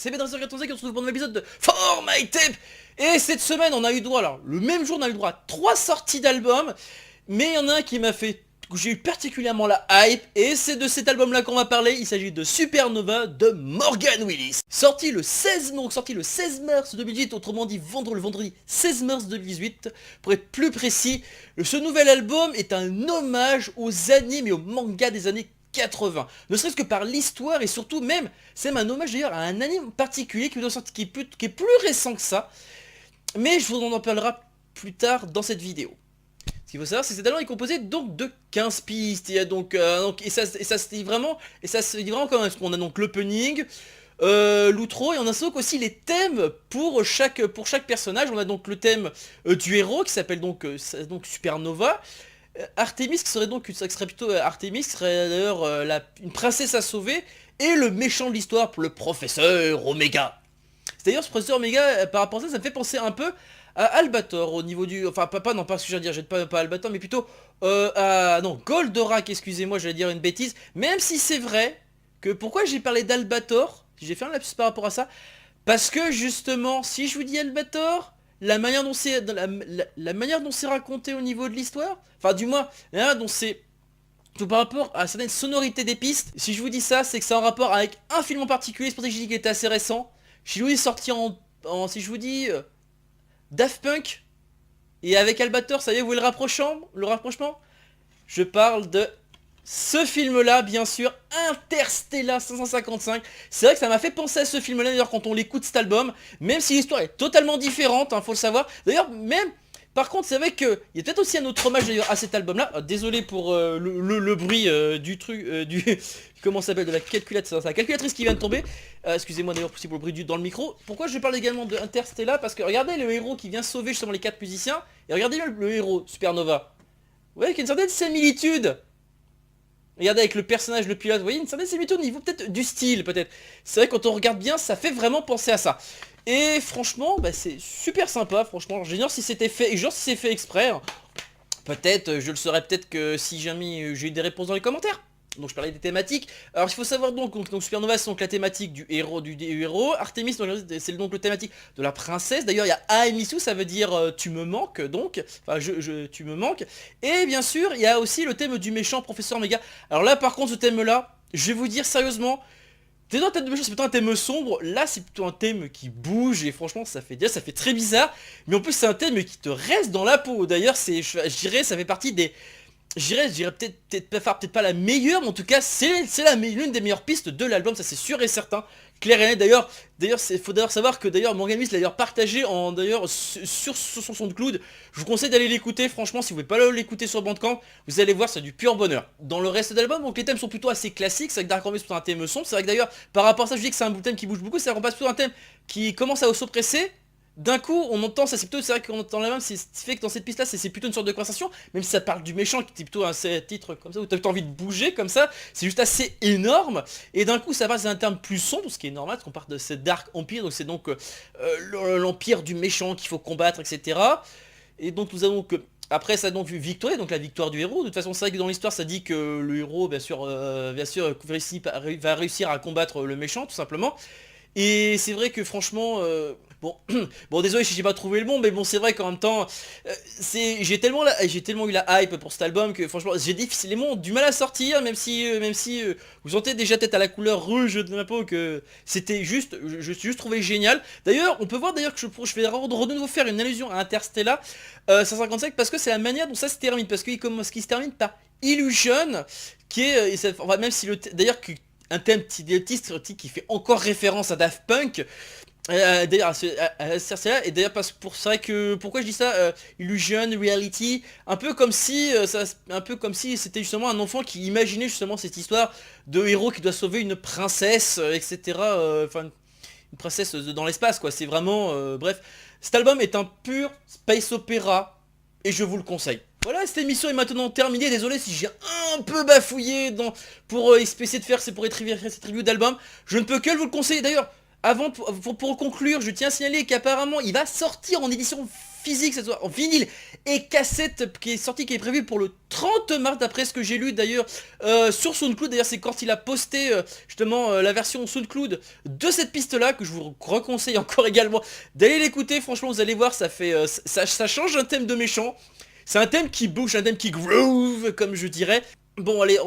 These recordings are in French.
c'est Bédresseur85 qui se retrouve pour un nouvel épisode de For My Tape. Et cette semaine on a eu droit, alors le même jour on a eu droit à 3 sorties d'albums. Mais il y en a un qui m'a fait, j'ai eu particulièrement la hype. Et c'est de cet album là qu'on va parler. Il s'agit de Supernova de Morgan Willis. Sorti le 16 mars 2018, autrement dit le vendredi 16 mars 2018. Pour être plus précis, ce nouvel album est un hommage aux animes et aux mangas des années 80. Ne serait-ce que par l'histoire et surtout même, c'est même un hommage d'ailleurs à un anime particulier qui est plus récent que ça. Mais je vous en parlera plus tard dans cette vidéo. Ce qu'il faut savoir, c'est que cet album est composé donc de 15 pistes. Il y a et ça se dit vraiment comme on a donc l'opening, l'outro, et on a donc aussi les thèmes pour chaque personnage. On a donc le thème du héros qui s'appelle donc Supernova. Artemis qui serait plutôt Artemis, qui serait d'ailleurs une princesse à sauver, et le méchant de l'histoire pour le professeur Omega. C'est d'ailleurs ce professeur Omega, par rapport à ça, ça me fait penser un peu à Albator au niveau du... Enfin, pas ce que j'allais dire, pas Albator, mais plutôt non, Goldorak, excusez-moi, j'allais dire une bêtise. Même si c'est vrai que... Pourquoi j'ai parlé d'Albator? J'ai fait un lapsus par rapport à ça. Parce que justement, si je vous dis Albator, la manière dont c'est raconté au niveau de l'histoire, enfin du moins, la manière dont c'est... Tout par rapport à certaines sonorités des pistes, si je vous dis ça, c'est que c'est en rapport avec un film en particulier, c'est pour ça que j'ai dit qu'il était assez récent. Si je vous dis sorti si je vous dis Daft Punk et avec Albator, ça y est, vous voyez le rapprochement? Je parle de ce film-là, bien sûr, Interstellar 555. C'est vrai que ça m'a fait penser à ce film-là, d'ailleurs, quand on l'écoute cet album, même si l'histoire est totalement différente, hein, faut le savoir. D'ailleurs, même... Par contre, c'est vrai qu'il y a peut-être aussi un autre hommage d'ailleurs à cet album-là. Désolé pour le bruit du truc, comment ça s'appelle, de la calculatrice, c'est la calculatrice qui vient de tomber. Excusez-moi d'ailleurs aussi pour le bruit dans le micro. Pourquoi je parle également de Interstellar? Parce que regardez le héros qui vient sauver justement les 4 musiciens, et regardez le héros, Supernova. Vous voyez qu'il y a une certaine similitude. Regardez avec le personnage, le pilote, vous voyez une certaine similitude au niveau peut-être du style, peut-être. C'est vrai que quand on regarde bien, ça fait vraiment penser à ça. Et franchement, bah, c'est super sympa, franchement. J'ignore si c'était fait, et genre si c'est fait exprès. Peut-être, je le saurais peut-être que si jamais j'ai eu des réponses dans les commentaires. Donc je parlais des thématiques. Alors il faut savoir donc Supernova, c'est donc la thématique du héros, Artemis c'est donc le thématique de la princesse. D'ailleurs il y a I miss you, ça veut dire tu me manques donc. Enfin tu me manques. Et bien sûr il y a aussi le thème du méchant professeur Omega. Alors là par contre ce thème là, je vais vous dire sérieusement, déjà, c'est plutôt un thème sombre, là c'est plutôt un thème qui bouge et franchement ça fait très bizarre, mais en plus c'est un thème qui te reste dans la peau. D'ailleurs je dirais ça fait partie des... Je dirais peut-être pas la meilleure, mais en tout cas c'est l'une des meilleures pistes de l'album, ça c'est sûr et certain. Clair et net, d'ailleurs, faut d'ailleurs savoir que d'ailleurs Morgan Willis l'a d'ailleurs partagé sur son SoundCloud. Je vous conseille d'aller l'écouter, franchement, si vous pouvez pas l'écouter sur Bandcamp, vous allez voir, c'est du pur bonheur. Dans le reste de l'album, donc les thèmes sont plutôt assez classiques, c'est vrai que Dark Horse c'est plutôt un thème sombre, c'est vrai que d'ailleurs, par rapport à ça, je dis que c'est un thème qui bouge beaucoup, c'est vrai qu'on passe plutôt un thème qui commence à s'oppresser. D'un coup, on entend, ça c'est plutôt, c'est vrai qu'on entend la même, c'est ce qui fait que dans cette piste là, c'est plutôt une sorte de conversation, même si ça parle du méchant, qui est plutôt un titre comme ça, où t'as envie de bouger comme ça, c'est juste assez énorme, et d'un coup ça passe à un terme plus sombre, ce qui est normal, parce qu'on part de ce Dark Empire, donc c'est donc l'empire du méchant qu'il faut combattre, etc. Et donc nous avons que... Après ça a donc vu victoire, donc la victoire du héros. De toute façon c'est vrai que dans l'histoire ça dit que le héros bien sûr va réussir à combattre le méchant tout simplement. Et c'est vrai que franchement, bon désolé si j'ai pas trouvé le bon, mais bon c'est vrai qu'en même temps, j'ai tellement eu la hype pour cet album que franchement j'ai difficilement du mal à sortir, même si vous sentez déjà peut-être à la couleur rouge de ma peau que c'était juste, je suis juste trouvé génial. D'ailleurs, on peut voir d'ailleurs que je vais de nouveau faire une allusion à Interstellar 155 parce que c'est la manière dont ça se termine, parce qu'il se termine par Illusion, qui est, enfin, même si d'ailleurs un thème titre qui fait encore référence à Daft Punk, d'ailleurs et d'ailleurs pour ça que pourquoi je dis ça, Illusion, Reality, un peu comme si c'était justement un enfant qui imaginait justement cette histoire de héros qui doit sauver une princesse, etc. Enfin une princesse dans l'espace quoi. C'est vraiment bref, cet album est un pur space opéra et je vous le conseille. Voilà, cette émission est maintenant terminée, désolé si j'ai un peu bafouillé pour essayer de faire cette review d'album. Je ne peux que vous le conseiller. D'ailleurs, pour conclure, je tiens à signaler qu'apparemment il va sortir en édition physique, cette fois en vinyle et cassette qui est sortie, qui est prévue pour le 30 mars d'après ce que j'ai lu d'ailleurs sur SoundCloud. D'ailleurs c'est quand il a posté justement la version SoundCloud de cette piste là que je vous reconseille encore également d'aller l'écouter. Franchement vous allez voir, ça fait ça change un thème de méchant. C'est un thème qui bouge, un thème qui groove comme je dirais. Bon allez,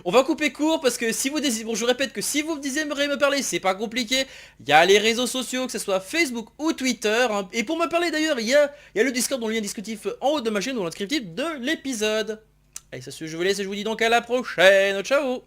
on va couper court parce que si vous désirez, bon je répète que si vous désirez me parler, c'est pas compliqué, il y a les réseaux sociaux, que ce soit Facebook ou Twitter, hein. Et pour me parler d'ailleurs, il y a le Discord dont le lien descriptif en haut de ma chaîne ou dans le descriptif de l'épisode. Allez, ça je vous laisse et je vous dis donc à la prochaine, ciao.